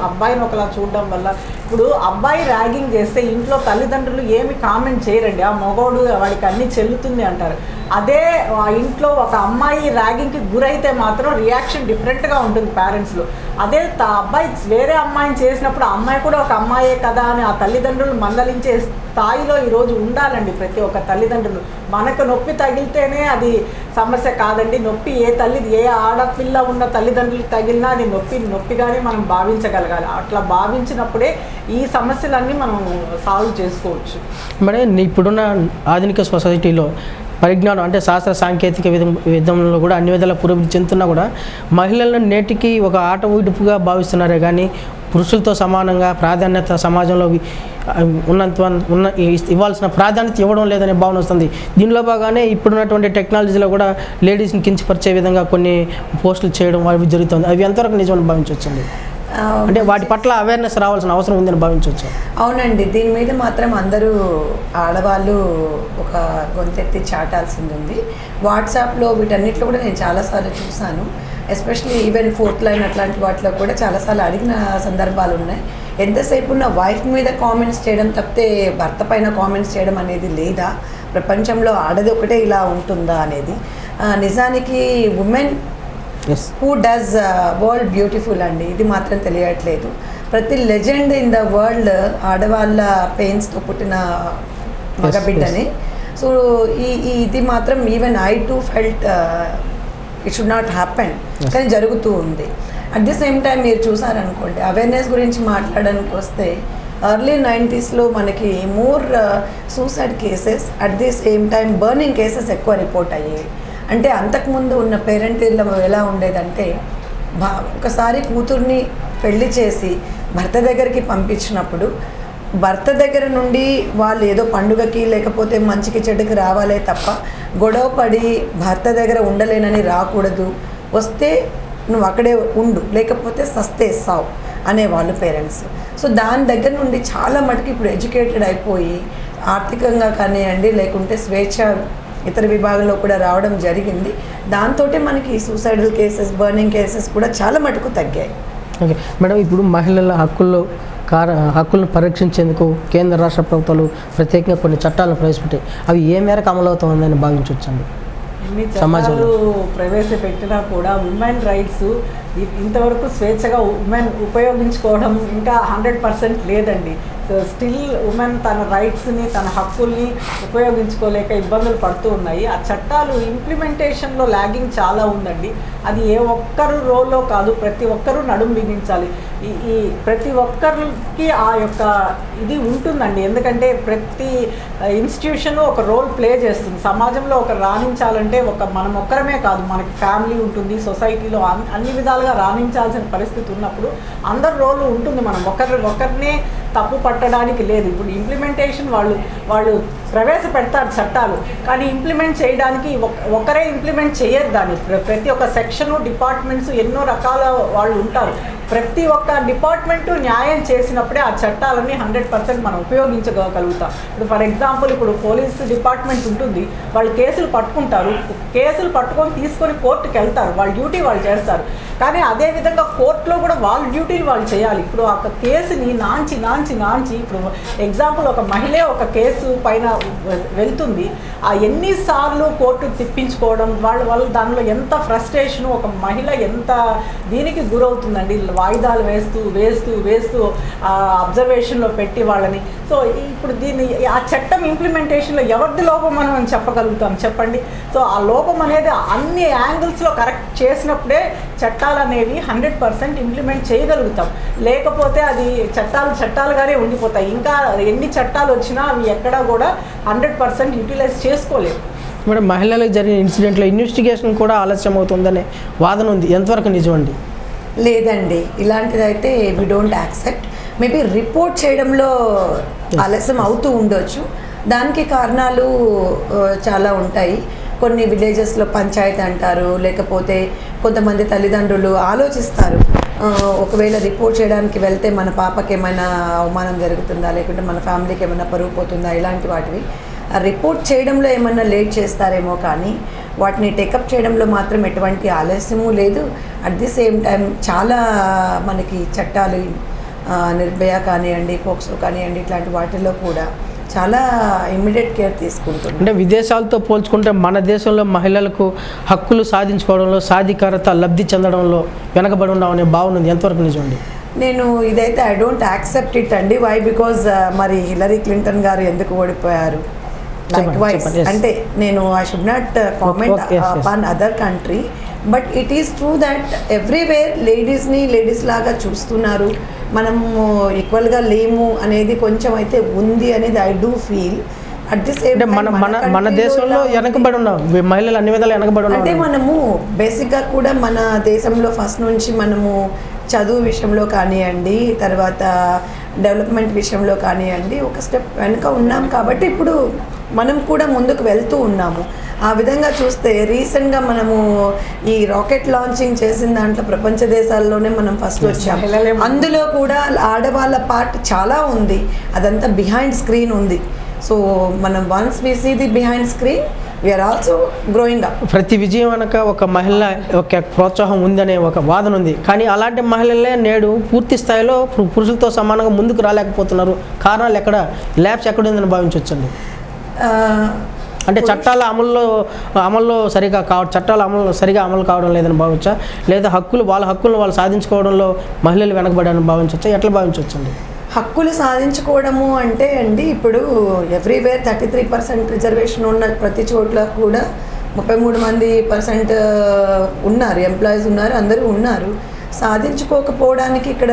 అబ్బాయిని ఒకలా చూడడం వల్ల. ఇప్పుడు అబ్బాయి ర్యాగింగ్ చేస్తే ఇంట్లో తల్లిదండ్రులు ఏమి కామెంట్ చేయరండి, ఆ మగోడు వాడికి అన్ని చెల్లుతుంది అంటారు. అదే ఆ ఇంట్లో ఒక అమ్మాయి ర్యాగింగ్కి గురైతే మాత్రం రియాక్షన్ డిఫరెంట్గా ఉంటుంది పేరెంట్స్లో. అదే అబ్బాయి వేరే అమ్మాయిని చేసినప్పుడు ఆ అమ్మాయి కూడా ఒక అమ్మాయే కదా అని ఆ తల్లిదండ్రులు మందలించే స్థాయిలో ఈరోజు ఉండాలండి ప్రతి ఒక్క తల్లిదండ్రులు. మనకు నొప్పి తగిలితేనే అది సమస్య కాదండి, నొప్పి ఏ ఆడపిల్ల ఉన్న తల్లిదండ్రులకు తగిలినా అది నొప్పిగానే మనం భావించగలగాలి. అట్లా భావించినప్పుడే ఈ సమస్యలన్నీ మనం సాల్వ్ చేసుకోవచ్చు. మేడం, ఇప్పుడున్న ఆధునిక సొసైటీలో పరిజ్ఞానం అంటే శాస్త్ర సాంకేతిక విధంలో కూడా అన్ని విధాల పురోభివృద్ధి చెందుతున్నా కూడా మహిళలను నేటికి ఒక ఆట ఊడుపుగా భావిస్తున్నారే కానీ పురుషులతో సమానంగా ప్రాధాన్యత సమాజంలో ఇవ్వాల్సిన ప్రాధాన్యత ఇవ్వడం లేదనే భావన వస్తుంది. దీనిలో భాగానే ఇప్పుడున్నటువంటి టెక్నాలజీలో కూడా లేడీస్ని కించపరిచే విధంగా కొన్ని పోస్టులు చేయడం అవి జరుగుతుంది. అవి ఎంతవరకు నిజమని భావించవచ్చండి? అంటే వాటి పట్ల అవేర్నెస్ రావాల్సిన అవసరం ఉందని భావించవచ్చు. అవునండి, దీని మీద మాత్రం అందరూ ఆడవాళ్ళు ఒక గొంతెత్తి చాటాల్సింది ఉంది. వాట్సాప్లో వీటన్నిటిలో కూడా నేను చాలాసార్లు చూశాను. ఎస్పెషల్లీ ఈవెన్ 4th లైన్ అట్లాంటి వాటిలో కూడా చాలాసార్లు అడిగిన సందర్భాలు ఉన్నాయి. ఎంతసేపు ఉన్న వైఫ్ మీద కామెంట్స్ చేయడం తప్పితే భర్త పైన కామెంట్స్ చేయడం అనేది లేదా? ప్రపంచంలో ఆడది ఒకటే ఇలా ఉంటుందా అనేది. నిజానికి women who does world beautiful అండి, ఇది మాత్రం తెలియట్లేదు. ప్రతి లెజెండ్ ఇన్ ద వరల్డ్ ఆడవాళ్ళ పెయిన్స్తో పుట్టిన మగబిడ్డని. సో ఇది మాత్రం even I to felt it should not happen, కానీ జరుగుతూ ఉంది. అట్ ది సేమ్ టైం మీరు చూసారనుకోండి, అవేర్నెస్ గురించి మాట్లాడడానికి వస్తే ఎర్లీ 90sలో మనకి more suicide cases, at the same time burning cases ఎక్కువ రిపోర్ట్ అయ్యేవి. అంటే అంతకుముందు ఉన్న పేరెంటిజం ఎలా ఉండేదంటే, ఒకసారి కూతుర్ని పెళ్లి చేసి భర్త దగ్గరికి పంపించినప్పుడు భర్త దగ్గర నుండి వాళ్ళు ఏదో పండుగకి లేకపోతే మంచికి చెడ్డకి రావాలే తప్ప గొడవ పడి భర్త దగ్గర ఉండలేనని రాకూడదు, వస్తే నువ్వు అక్కడే ఉండు లేకపోతే సస్తే సావు అనేవాళ్ళు పేరెంట్స్. సో దాని దగ్గర నుండి చాలా మటుకు ఇప్పుడు ఎడ్యుకేటెడ్ అయిపోయి ఆర్థికంగా కానివ్వండి లేకుంటే స్వేచ్ఛ ఇతర విభాగంలో కూడా రావడం జరిగింది. దాంతో మనకి సూసైడల్ కేసెస్, బర్నింగ్ కేసెస్ కూడా చాలా మటుకు తగ్గాయి. ఓకే మేడం, ఇప్పుడు మహిళల హక్కులను పరీక్షించేందుకు కేంద్ర రాష్ట్ర ప్రభుత్వాలు ప్రత్యేకంగా కొన్ని చట్టాలను ప్రవేశపెట్టాయి. అవి ఏ మేరకు అమలవుతుందని భావించవచ్చండి? ఎన్ని చట్టాలు ప్రవేశపెట్టినా కూడా ఉమెన్ రైట్స్ ఇంతవరకు స్వేచ్ఛగా ఉమెన్ ఉపయోగించుకోవడం ఇంకా 100% లేదండి. స్టిల్ ఉమెన్ తన రైట్స్ని, తన హక్కుల్ని ఉపయోగించుకోలేక ఇబ్బందులు పడుతూ ఉన్నాయి. ఆ చట్టాలు ఇంప్లిమెంటేషన్లో ల్యాగింగ్ చాలా ఉందండి. అది ఏ ఒక్కరు రోల్లో కాదు, ప్రతి ఒక్కరూ నడుం బిగించాలి. ఈ ప్రతి ఒక్కరికి ఆ యొక్క ఇది ఉంటుందండి. ఎందుకంటే ప్రతి ఇన్స్టిట్యూషన్ ఒక రోల్ ప్లే చేస్తుంది. సమాజంలో ఒక రాణించాలంటే మనం ఒక్కరమే కాదు, మనకి ఫ్యామిలీ ఉంటుంది, సొసైటీలో అన్ని విధాలుగా రాణించాల్సిన పరిస్థితి ఉన్నప్పుడు అందరి రోలు ఉంటుంది. మనం ఒకరినే తప్పు పట్టడానికి లేదు. ఇప్పుడు ఇంప్లిమెంటేషన్ వాళ్ళు ప్రవేశపెడతారు చట్టాలు, కానీ ఇంప్లిమెంట్ చేయడానికి ఒకరే ఇంప్లిమెంట్ చేయరు. దాన్ని ప్రతి ఒక్క సెక్షను, డిపార్ట్మెంట్స్ ఎన్నో రకాల వాళ్ళు ఉంటారు. ప్రతి ఒక్క డిపార్ట్మెంటు న్యాయం చేసినప్పుడే ఆ చట్టాలన్నీ 100% మనం ఉపయోగించగలుగుతాం. ఇప్పుడు ఫర్ ఎగ్జాంపుల్ ఇప్పుడు పోలీస్ డిపార్ట్మెంట్ ఉంటుంది, వాళ్ళు కేసులు పట్టుకుంటారు, కేసులు పట్టుకొని తీసుకొని కోర్టుకు వెళ్తారు, వాళ్ళ డ్యూటీ వాళ్ళు చేస్తారు. కానీ అదేవిధంగా కోర్టులో కూడా వాళ్ళ డ్యూటీలు వాళ్ళు చేయాలి. ఇప్పుడు ఒక కేసుని నాంచి ఇప్పుడు ఎగ్జాంపుల్ ఒక మహిళే ఒక కేసు పైన వెళ్తుంది, ఆ ఎన్నిసార్లు కోర్టు తిప్పించుకోవడం వాళ్ళు దానిలో ఎంత ఫ్రస్ట్రేషను, ఒక మహిళ ఎంత దీనికి గురవుతుందండి. వాయిదాలు వేస్తూ అబ్జర్వేషన్లో పెట్టి వాళ్ళని. సో ఇప్పుడు ఆ చట్టం ఇంప్లిమెంటేషన్లో ఎవరిది లోపం మనం చెప్పగలుగుతాం చెప్పండి. సో ఆ లోపం అనేది అన్ని యాంగిల్స్లో కరెక్ట్ చేసినప్పుడే చట్టాలు అనేవి 100% ఇంప్లిమెంట్ చేయగలుగుతాం. లేకపోతే అది చట్టాలుగానే ఉండిపోతాయి. ఇంకా ఎన్ని చట్టాలు వచ్చినా అవి ఎక్కడా కూడా 100% యూటిలైజ్ చేసుకోలేము. మేడం, మహిళలకు జరిగిన ఇన్సిడెంట్లో ఇన్వెస్టిగేషన్ కూడా ఆలస్యం అవుతుందనే వాదన ఉంది, ఎంతవరకు నిజమండి? లేదండి, ఇలాంటిదైతే we don't accept. Maybe report చేయడంలో ఆలస్యం అవుతూ ఉండొచ్చు. దానికి కారణాలు చాలా ఉంటాయి. కొన్ని విలేజెస్లో పంచాయతీ అంటారు, లేకపోతే కొంతమంది తల్లిదండ్రులు ఆలోచిస్తారు, ఒకవేళ రిపోర్ట్ చేయడానికి వెళ్తే మన పాపకి ఏమైనా అవమానం జరుగుతుందా, లేకుంటే మన ఫ్యామిలీకి ఏమైనా పరుగు పోతుందా, ఇలాంటి వాటివి. రిపోర్ట్ చేయడంలో ఏమన్నా లేట్ చేస్తారేమో, కానీ వాటిని టేకప్ చేయడంలో మాత్రం ఎటువంటి ఆలస్యము లేదు. అట్ ది సేమ్ టైం చాలా మనకి చట్టాలు నిర్భయ కానివ్వండి, పోక్సో కానివ్వండి, ఇట్లాంటి వాటిల్లో కూడా చాలా ఇమ్మీడియట్ కేర్ తీసుకుంటుంది. అంటే విదేశాలతో పోల్చుకుంటే మన దేశంలో మహిళలకు హక్కులు సాధించుకోవడంలో, సాధికారత లబ్ధి చెందడంలో వెనకబడి ఉన్నామనే భావన ఉంది, ఎంతవరకు నిజమండి? నేను ఇదైతే ఐ డోంట్ యాక్సెప్ట్ ఇట్ అండి. వై? బికాజ్ మరి హిలరీ క్లింటన్ గారు ఎందుకు ఓడిపోయారు? లైక్వైజ్ అంటే నేను I should not comment upon other country, but it is true that everywhere ladies లాగా చూస్తున్నారు. మనము ఈక్వల్గా లేము అనేది కొంచెం అయితే ఉంది అనేది I do feel. At the same మన దేశంలో వెనకబడి ఉన్నాం, మహిళలు అన్ని విధాలు వెనకబడి ఉన్నాం. అంటే మనము బేసిక్గా కూడా మన దేశంలో ఫస్ట్ నుంచి మనము చదువు విషయంలో కానివ్వండి, తర్వాత డెవలప్మెంట్ విషయంలో కానివ్వండి, ఒక స్టెప్ వెనుక ఉన్నాం కాబట్టి ఇప్పుడు మనం కూడా ముందుకు వెళ్తూ ఉన్నాము. ఆ విధంగా చూస్తే రీసెంట్గా మనము ఈ రాకెట్ లాంచింగ్ చేసిన దాంట్లో ప్రపంచ దేశాల్లోనే మనం ఫస్ట్ వచ్చాము. అందులో కూడా ఆడవాళ్ళ పార్ట్ చాలా ఉంది, అదంతా బిహైండ్ స్క్రీన్ ఉంది. సో మనం once we see the behind screen we are also growing up. ప్రతి విజయం వెనక ఒక మహిళ ఒక ప్రోత్సాహం ఉందనే ఒక వాదన ఉంది. కానీ అలాంటి మహిళలే నేడు పూర్తి స్థాయిలో పురుషులతో సమానంగా ముందుకు రాలేకపోతున్నారు. కారణాలు ఎక్కడ, ల్యాబ్స్ ఎక్కడ ఉందని భావించవచ్చండి? అంటే చట్టాల అమల్లో సరిగా అమలు కావడం లేదని భావించా, లేదా వాళ్ళ హక్కులను వాళ్ళు సాధించుకోవడంలో మహిళలు వెనకబడాలని భావించవచ్చా? ఎట్లా భావించవచ్చండి? హక్కులు సాధించుకోవడము అంటే అండి, ఇప్పుడు ఎవ్రీవేర్ 33% రిజర్వేషన్ ఉన్న ప్రతి చోట్ల కూడా 33% ఉన్నారు, ఎంప్లాయీస్ ఉన్నారు, అందరూ ఉన్నారు. సాధించుకోకపోవడానికి ఇక్కడ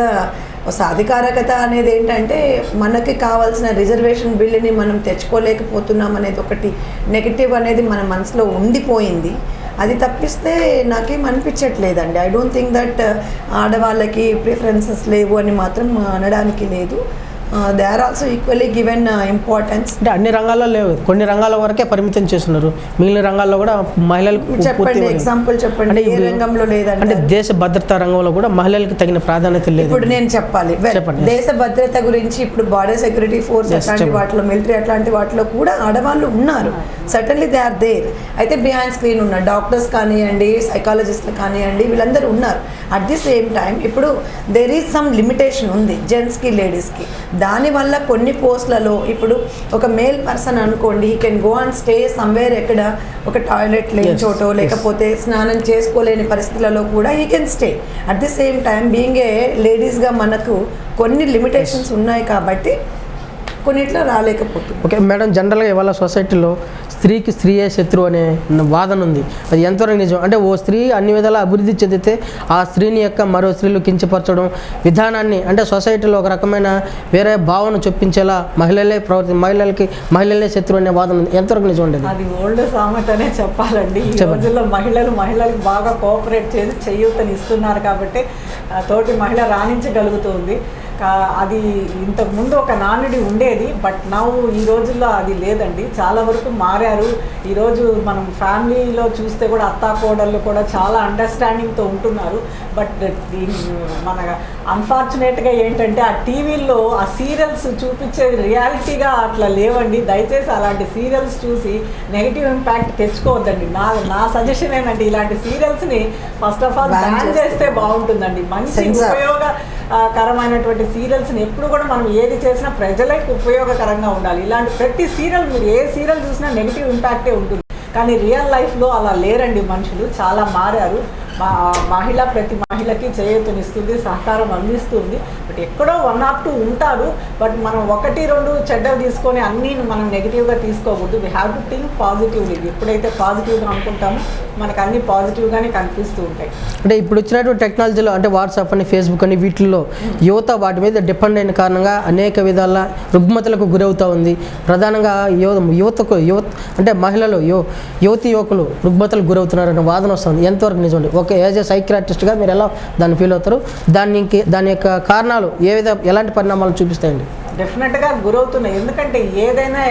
సాధికారకత అనేది ఏంటంటే మనకి కావాల్సిన రిజర్వేషన్ బిల్లుని మనం తెచ్చుకోలేకపోతున్నాం అనేది ఒకటి నెగిటివ్ అనేది మన మనసులో ఉండిపోయింది. అది తప్పిస్తే నాకేం అనిపించట్లేదండి. ఐ డోంట్ థింక్ దట్ ఆడవాళ్ళకి ప్రిఫరెన్సెస్ లేవు అని మాత్రం అనడానికి లేదు. They are also equally given importance. అంటే అన్ని రంగాల్లో లేవు, కొన్ని రంగాల వరకే పరిమితం చేస్తున్నారు, మిగిలిన రంగాల్లో కూడా మహిళలకు చెప్పండి, ఎగ్జాంపుల్ చెప్పండి. ఏ రంగంలో లేదండి? అంటే దేశ భద్రతా రంగంలో కూడా మహిళలకు తగిన ప్రాధాన్యత లేదు. ఇప్పుడు నేను చెప్పాలి, దేశ భద్రత గురించి ఇప్పుడు బార్డర్ సెక్యూరిటీ ఫోర్స్ అట్లాంటి వాటిలో, మిలిటరీ అట్లాంటి వాటిలో కూడా ఆడవాళ్ళు ఉన్నారు. Certainly they are there. అయితే బిహైండ్ స్క్రీన్ ఉన్నారు, డాక్టర్స్ కానివ్వండి, సైకాలజిస్ట్ కానివ్వండి, వీళ్ళందరూ ఉన్నారు. అట్ ది సేమ్ టైం ఇప్పుడు దేర్ ఈజ్ సమ్ లిమిటేషన్ ఉంది జెంట్స్కి, లేడీస్కి. దానివల్ల కొన్ని పోస్టులలో ఇప్పుడు ఒక మేల్ పర్సన్ అనుకోండి, he can go and stay somewhere, ఎక్కడ ఒక టాయిలెట్ లేని చోటో లేకపోతే స్నానం చేసుకోలేని పరిస్థితులలో కూడా he can stay. At the same time being a లేడీస్గా మనకు కొన్ని లిమిటేషన్స్ ఉన్నాయి కాబట్టి కొన్నిట్లో రాలేకపోతుంది. ఓకే మేడం, జనరల్గా ఇవాళ సొసైటీలో స్త్రీకి స్త్రీయే శత్రువు అనే వాదన ఉంది. అది ఎంతవరకు నిజం? అంటే ఓ స్త్రీ అన్ని విధాలా అభివృద్ధి చెందితే ఆ స్త్రీని యొక్క మరో స్త్రీలు కించపరచడం విధానాన్ని, అంటే సొసైటీలో ఒక రకమైన వేరే భావన చొప్పించేలా మహిళలే శత్రువు అనే వాదన ఉంది, ఎంతవరకు నిజం ఉండేది? అది ఓల్డ్ సామెతనే చెప్పాలండి. ఈ రోజుల్లో మహిళలకు బాగా కోఆపరేట్ చేసి చేయూతని ఇస్తున్నారు కాబట్టి తోటి మహిళ రాణించగలుగుతుంది. అది ఇంతకుముందు ఒక నానుడి ఉండేది, బట్ ఈ రోజుల్లో అది లేదండి. చాలా వరకు మారారు. ఈరోజు మనం ఫ్యామిలీలో చూస్తే కూడా అత్తాకోడళ్ళు కూడా చాలా అండర్స్టాండింగ్తో ఉంటున్నారు. బట్ మన అన్ఫార్చునేట్గా ఏంటంటే ఆ టీవీల్లో ఆ సీరియల్స్ చూపించేది రియాలిటీగా అట్లా లేవండి. దయచేసి అలాంటి సీరియల్స్ చూసి నెగిటివ్ ఇంపాక్ట్ తెచ్చుకోవద్దండి. నా సజెషన్ ఏంటంటే ఇలాంటి సీరియల్స్ని ఫస్ట్ ఆఫ్ ఆల్ బ్యాన్ చేస్తే బాగుంటుందండి. మంచి ఉపయోగకరమైనటువంటి సీరియల్స్ని ఎప్పుడు కూడా మనం ఏది చేసినా ప్రజలకు ఉపయోగకరంగా ఉండాలి. ఇలాంటి ప్రతి సీరియల్, మీరు ఏ సీరియల్ చూసినా నెగిటివ్ ఇంపాక్టే ఉంటుంది. కానీ రియల్ లైఫ్లో అలా లేరండి, మనుషులు చాలా మారారు. ప్రతి మహిళకి చేయూతనిస్తుంది, సహకారం అందిస్తుంది. బట్ ఎక్కడో 1 or 2 ఉంటారు. బట్ మనం 1-2 చెడ్డలు తీసుకొని అన్నీ మనం నెగిటివ్గా తీసుకోకూడదు. We have to think positively. ఎప్పుడైతే పాజిటివ్గా అనుకుంటామో మనకు అన్నీ పాజిటివ్గానే కనిపిస్తూ ఉంటాయి. అంటే ఇప్పుడు వచ్చినటువంటి టెక్నాలజీలో, అంటే వాట్సాప్ అని, ఫేస్బుక్ అని, వీటిల్లో యువత వాటి మీద డిపెండ్ అయిన కారణంగా అనేక విధాల రుగ్మతలకు గురవుతూ ఉంది. ప్రధానంగా అంటే మహిళలు, యువకులు రుగ్మతలకు గురవుతున్నారనే వాదన వస్తుంది. ఎంతవరకు నిజం? ఒక యాజ్ ఏ సైకియాట్రిస్ట్గా మీరు ఎలా దాన్ని ఫీల్ అవుతారు? దాని యొక్క కారణాలు ఎలాంటి పరిణామాలు చూపిస్తాయండి? డెఫినెట్గా గురవుతున్నాయి. ఎందుకంటే ఏదైనా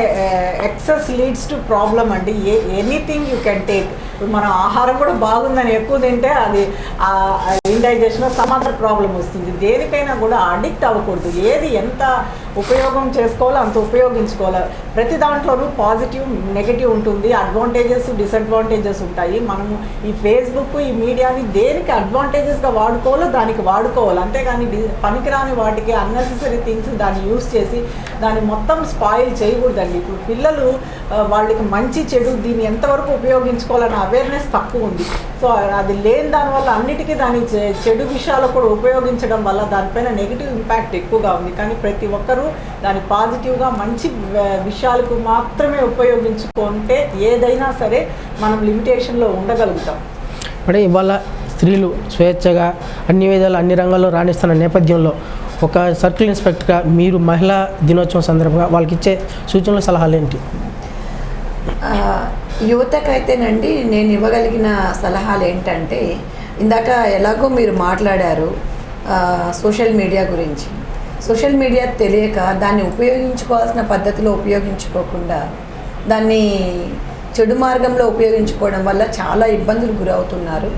ఎక్సెస్ లీడ్స్ టు ప్రాబ్లమ్ అండి. Anything you can take. ఇప్పుడు మన ఆహారం కూడా బాగుందని ఎక్కువ తింటే అది ఇండైజెషన్ సమ్ అదర్ ప్రాబ్లం వస్తుంది. దేనికైనా కూడా అడిక్ట్ అవ్వకూడదు. ఏది ఎంత ఉపయోగం చేసుకోవాలో అంత ఉపయోగించుకోవాలి. ప్రతి దాంట్లోనూ పాజిటివ్ నెగిటివ్ ఉంటుంది, అడ్వాంటేజెస్ డిసడ్వాంటేజెస్ ఉంటాయి. మనము ఈ ఫేస్బుక్ ఈ మీడియాని దేనికి అడ్వాంటేజెస్గా వాడుకోవాలో దానికి వాడుకోవాలి, అంతేగాని పనికిరాని వాటికి అన్నెసెసరీ థింగ్స్ దాన్ని యూస్ చేసి దాన్ని మొత్తం స్పాయిల్ చేయకూడదండి. ఇప్పుడు పిల్లలు వాళ్ళకి మంచి చెడు దీన్ని ఎంతవరకు ఉపయోగించుకోవాలన్న అవేర్నెస్ తక్కువ ఉంది. సో అది లేని దానివల్ల అన్నిటికీ దాని చెడు విషయాలు కూడా ఉపయోగించడం వల్ల దానిపైన నెగిటివ్ ఇంపాక్ట్ ఎక్కువగా ఉంది. కానీ ప్రతి ఒక్కరూ దాన్ని పాజిటివ్గా మంచి విషయాలకు మాత్రమే ఉపయోగించుకుంటే ఏదైనా సరే మనం లిమిటేషన్లో ఉండగలుగుతాం. అంటే ఇవాళ స్త్రీలు స్వేచ్ఛగా అన్ని విధాలు అన్ని రంగాల్లో రాణిస్తున్న నేపథ్యంలో ఒక సర్కిల్ ఇన్స్పెక్టర్గా మీరు మహిళా దినోత్సవం సందర్భంగా వాళ్ళకి ఇచ్చే సూచనలు సలహాలు ఏంటి? యువతకైతేనండి నేను ఇవ్వగలిగిన సలహాలు ఏంటంటే, ఇందాక ఎలాగో మీరు మాట్లాడారు సోషల్ మీడియా గురించి. సోషల్ మీడియా తెలియక దాన్ని ఉపయోగించుకోవాల్సిన పద్ధతిలో ఉపయోగించుకోకుండా దాన్ని చెడు మార్గంలో ఉపయోగించుకోవడం వల్ల చాలా ఇబ్బందులు గురవుతున్నారు.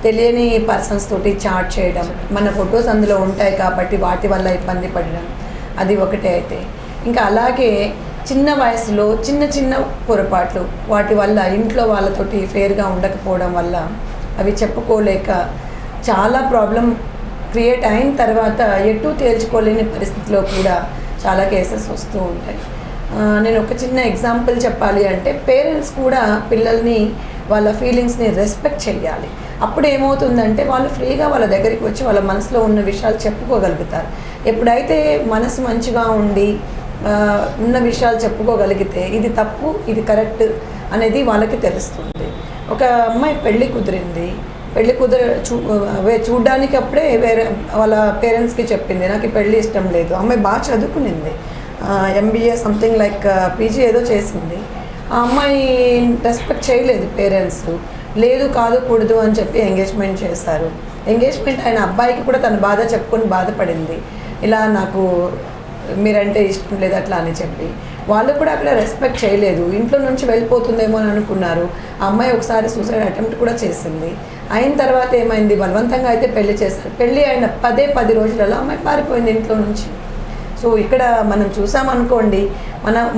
తెలియని పర్సన్స్ తోటి చాట్ చేయడం, మన ఫొటోస్ అందులో ఉంటాయి కాబట్టి వాటి వల్ల ఇబ్బంది పడడం, అది ఒకటే. అయితే ఇంకా అలాగే చిన్న వయసులో చిన్న చిన్న పొరపాట్లు వాటి వల్ల ఇంట్లో వాళ్ళతోటి ఫేర్గా ఉండకపోవడం వల్ల అవి చెప్పుకోలేక చాలా ప్రాబ్లం క్రియేట్ అయిన తర్వాత ఎటు తేల్చుకోలేని పరిస్థితిలో కూడా చాలా కేసెస్ వస్తూ ఉంటాయి. నేను ఒక చిన్న ఎగ్జాంపుల్ చెప్పాలి అంటే, పేరెంట్స్ కూడా పిల్లల్ని వాళ్ళ ఫీలింగ్స్ని రెస్పెక్ట్ చేయాలి. అప్పుడు ఏమవుతుందంటే వాళ్ళు ఫ్రీగా వాళ్ళ దగ్గరికి వచ్చి వాళ్ళ మనసులో ఉన్న విషయాలు చెప్పుకోగలుగుతారు. ఎప్పుడైతే మనసు మంచిగా ఉండి ఉన్న విషయాలు చెప్పుకోగలిగితే ఇది తప్పు ఇది కరెక్ట్ అనేది వాళ్ళకి తెలుస్తుంది. ఒక అమ్మాయి పెళ్ళి కుదిరింది, పెళ్ళి చూడ్డానికి అప్పుడే వేరే వాళ్ళ పేరెంట్స్కి చెప్పింది, నాకు ఈ పెళ్ళి ఇష్టం లేదు. అమ్మాయి బాగా చదువుకునింది, MBA సంథింగ్ లైక్ PG ఏదో చేసింది. ఆ అమ్మాయి రెస్పెక్ట్ చేయలేదు పేరెంట్స్. లేదు కాదు కూడదు అని చెప్పి ఎంగేజ్మెంట్ చేశారు. ఎంగేజ్మెంట్ అయిన అబ్బాయికి కూడా తన బాధ చెప్పుకొని బాధపడింది, ఇలా నాకు మీరంటే ఇష్టం లేదు అట్లా అని చెప్పి. వాళ్ళు కూడా అక్కడ రెస్పెక్ట్ చేయలేదు, ఇంట్లో నుంచి వెళ్ళిపోతుందేమో అని అనుకున్నారు. ఆ అమ్మాయి ఒకసారి సూసైడ్ అటెంప్ట్ కూడా చేసింది. అయిన తర్వాత ఏమైంది, బలవంతంగా అయితే పెళ్లి చేశారు. పెళ్ళి అయిన 10 రోజులలో అమ్మాయి పారిపోయింది ఇంట్లో నుంచి. సో ఇక్కడ మనం చూసామనుకోండి,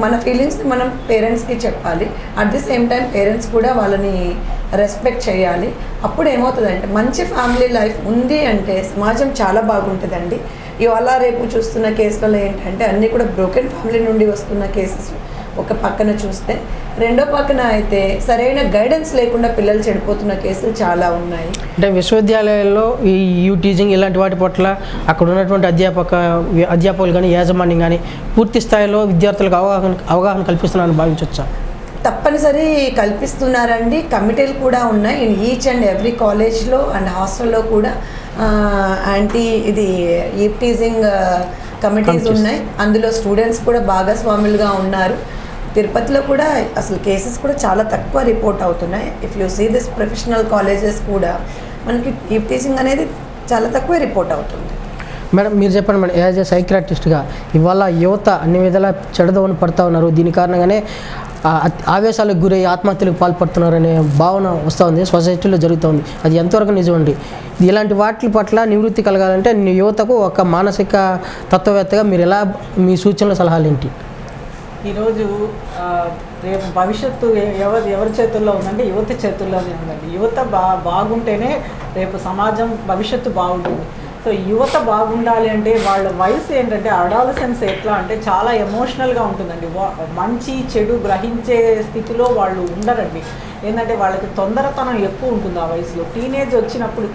మన ఫీలింగ్స్ని మనం పేరెంట్స్కి చెప్పాలి. At the same time parents కూడా వాళ్ళని రెస్పెక్ట్ చేయాలి. అప్పుడు ఏమవుతుందంటే మంచి ఫ్యామిలీ లైఫ్ ఉంది అంటే సమాజం చాలా బాగుంటుందండి. ఇవాళ రేపు చూస్తున్న కేసులలో ఏంటంటే అన్నీ కూడా బ్రోకెన్ ఫ్యామిలీ నుండి వస్తున్న కేసెస్ ఒక పక్కన చూస్తే, రెండో పక్కన అయితే సరైన గైడెన్స్ లేకుండా పిల్లలు చెడిపోతున్న కేసులు చాలా ఉన్నాయి. అంటే విశ్వవిద్యాలయాల్లో ఈ టీజింగ్ ఇలాంటి వాటి పట్ల అక్కడ ఉన్నటువంటి అధ్యాపకులు కానీ యాజమాన్యం కానీ పూర్తి స్థాయిలో విద్యార్థులకు అవగాహన కల్పిస్తున్నారని భావించవచ్చా? తప్పనిసరి కల్పిస్తున్నారండి. కమిటీలు కూడా ఉన్నాయి ఇన్ ఈచ్ అండ్ ఎవ్రీ కాలేజ్లో అండ్ హాస్టల్లో కూడా ఈ టీజింగ్ కమిటీస్ ఉన్నాయి. అందులో స్టూడెంట్స్ కూడా భాగస్వాములుగా ఉన్నారు. తిరుపతిలో కూడా అసలు కేసెస్ కూడా చాలా తక్కువ రిపోర్ట్ అవుతున్నాయి. If you see this professional colleges కూడా మనకి ఈవ్ టీజింగ్ అనేది చాలా తక్కువ రిపోర్ట్ అవుతుంది. మేడం మీరు చెప్పండి మేడం, యాజ్ ఏ సైక్రాటిస్ట్గా ఇవాళ యువత అన్ని విధాలా చెడదవని పడుతూ ఉన్నారు. దీని కారణంగానే ఆవేశాలకు గురై ఆత్మహత్యలకు పాల్పడుతున్నారనే భావన వస్తూ ఉంది, సొసైటీలో జరుగుతుంది. అది ఎంతవరకు నిజమండి? ఇలాంటి వాటి పట్ల నివృత్తి కలగాలంటే యువతకు ఒక మానసిక తత్వవేత్తగా మీరు ఎలా, మీ సూచనల సలహాలు ఏంటి? ఈరోజు రేపు భవిష్యత్తు ఎవరి చేతుల్లో ఉందంటే యువత చేతుల్లోనే ఉందండి. యువత బాగుంటేనే రేపు సమాజం భవిష్యత్తు బాగుంటుంది. సో యువత బాగుండాలి అంటే వాళ్ళ వయసు ఏంటంటే అడాలసెన్స్ ఎట్లా అంటే చాలా ఎమోషనల్గా ఉంటుందండి. మంచి చెడు గ్రహించే స్థితిలో వాళ్ళు ఉండరండి. ఏంటంటే వాళ్ళకి తొందరతనం ఎక్కువ ఉంటుంది ఆ వయసులో. టీనేజ్ వచ్చినప్పుడు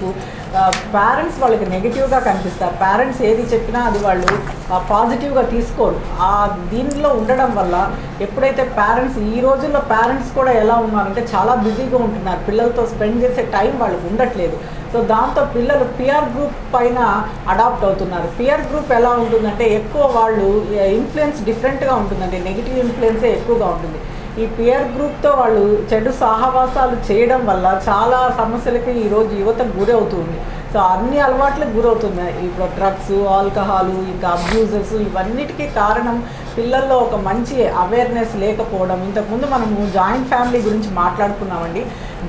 పేరెంట్స్ వాళ్ళకి నెగిటివ్గా కనిపిస్తారు. పేరెంట్స్ ఏది చెప్పినా అది వాళ్ళు పాజిటివ్గా తీసుకోరు. దీనిలో ఉండడం వల్ల ఎప్పుడైతే పేరెంట్స్, ఈ రోజుల్లో పేరెంట్స్ కూడా ఎలా ఉన్నారంటే చాలా బిజీగా ఉంటున్నారు, పిల్లలతో స్పెండ్ చేసే టైం వాళ్ళకి ఉండట్లేదు. సో దాంతో పిల్లలు పియర్ గ్రూప్ పైన అడాప్ట్ అవుతున్నారు. పియర్ గ్రూప్ ఎలా ఉంటుందంటే ఎక్కువ వాళ్ళు ఇన్ఫ్లుయెన్స్ డిఫరెంట్గా ఉంటుందండి, నెగిటివ్ ఇన్ఫ్లుయెన్సే ఎక్కువగా ఉంటుంది. ఈ పియర్ గ్రూప్తో వాళ్ళు చెడు సహవాసాలు చేయడం వల్ల చాలా సమస్యలకి ఈరోజు యువత గురవుతుంది. సో అన్ని అలవాట్లకు గురవుతున్నాయి. ఇప్పుడు డ్రగ్స్, ఆల్కహాల్, ఇంకా అబ్యూజెస్, ఇవన్నిటికీ కారణం పిల్లల్లో ఒక మంచి అవేర్నెస్ లేకపోవడం. ఇంతకుముందు మనము జాయింట్ ఫ్యామిలీ గురించి మాట్లాడుకున్నామండి.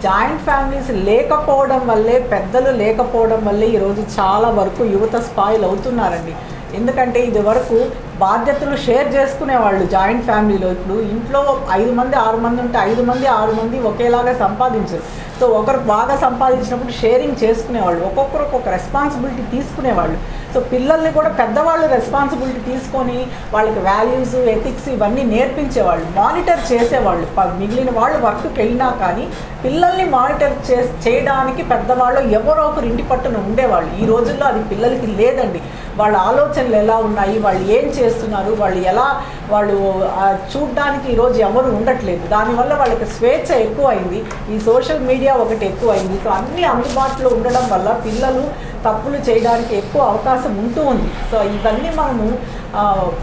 జాయింట్ ఫ్యామిలీస్ లేకపోవడం వల్లే, పెద్దలు లేకపోవడం వల్లే ఈరోజు చాలా వరకు యువత స్పాయిల్ అవుతున్నారండి. ఎందుకంటే ఇది వరకు బాధ్యతలు షేర్ చేసుకునేవాళ్ళు జాయింట్ ఫ్యామిలీలో. ఇప్పుడు ఇంట్లో 5 మంది 6 మంది ఉంటే 5 మంది 6 మంది ఒకేలాగా సంపాదించరు. సో ఒకరు బాగా సంపాదించినప్పుడు షేరింగ్ చేసుకునేవాళ్ళు, ఒక్కొక్కరు ఒక్కొక్క రెస్పాన్సిబిలిటీ తీసుకునేవాళ్ళు. సో పిల్లల్ని కూడా పెద్దవాళ్ళు రెస్పాన్సిబిలిటీ తీసుకొని వాళ్ళకి వాల్యూస్, ఎథిక్స్ ఇవన్నీ నేర్పించేవాళ్ళు, మానిటర్ చేసేవాళ్ళు. మిగిలిన వాళ్ళు వర్క్కి వెళ్ళినా కానీ పిల్లల్ని మానిటర్ చేయడానికి పెద్దవాళ్ళు ఎవరో ఒకరు ఇంటి పట్టున ఉండేవాళ్ళు. ఈ రోజుల్లో అది పిల్లలకి లేదండి. వాళ్ళ ఆలోచనలు ఎలా ఉన్నాయి, వాళ్ళు ఏం చేస్తున్నారు, వాళ్ళు చూడడానికి ఈరోజు ఎవరు ఉండట్లేదు. దానివల్ల వాళ్ళకి స్వేచ్ఛ ఎక్కువైంది, ఈ సోషల్ మీడియా ఒకటి ఎక్కువైంది. సో అన్నీ అందుబాటులో ఉండడం వల్ల పిల్లలు తప్పులు చేయడానికి ఎక్కువ అవకాశం ఉంటూ ఉంది. సో ఇవన్నీ మనము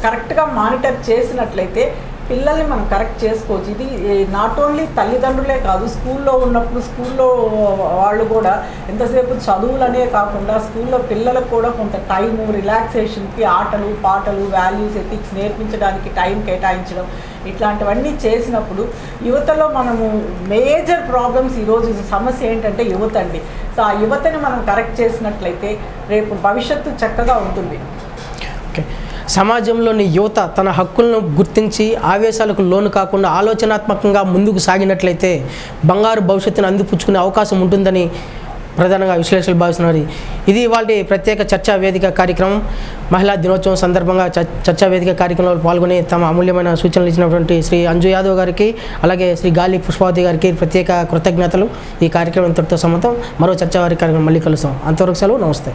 కరెక్ట్గా మానిటర్ చేసినట్లయితే పిల్లల్ని మనం కరెక్ట్ చేసుకోవచ్చు. ఇది నాట్ ఓన్లీ తల్లిదండ్రులే కాదు, స్కూల్లో ఉన్నప్పుడు స్కూల్లో వాళ్ళు కూడా ఎంతసేపు చదువులనే కాకుండా స్కూల్లో పిల్లలకు కూడా కొంత టైము, రిలాక్సేషన్కి ఆటలు పాటలు, వాల్యూస్, ఎథిక్స్ నేర్పించడానికి టైం కేటాయించడం, ఇట్లాంటివన్నీ చేసినప్పుడు యువతలో మనము మేజర్ ప్రాబ్లమ్స్ ఈరోజు సమస్య ఏంటంటే యువత అండి. సో ఆ యువతని మనం కరెక్ట్ చేసినట్లయితే రేపు భవిష్యత్తు చక్కగా ఉంటుంది. ఓకే, సమాజంలోని యువత తన హక్కులను గుర్తించి ఆవేశాలకు లోను కాకుండా ఆలోచనాత్మకంగా ముందుకు సాగినట్లయితే బంగారు భవిష్యత్తును అందిపుచ్చుకునే అవకాశం ఉంటుందని ప్రధానంగా విశ్లేషకులు భావిస్తున్నారు. ఇది వాళ్ళ ప్రత్యేక చర్చా వేదిక కార్యక్రమం. మహిళా దినోత్సవం సందర్భంగా చర్చా వేదిక కార్యక్రమంలో పాల్గొని తమ అమూల్యమైన సూచనలు ఇచ్చినటువంటి శ్రీ అంజు యాదవ్ గారికి, అలాగే శ్రీ గాలి పుష్పావతి గారికి ప్రత్యేక కృతజ్ఞతలు. ఈ కార్యక్రమం ఇంతటితో సమాప్తం. మరో చర్చా వారి కార్యక్రమం మళ్ళీ కలుస్తాం. అంతవరకు సెలవు, నమస్తే.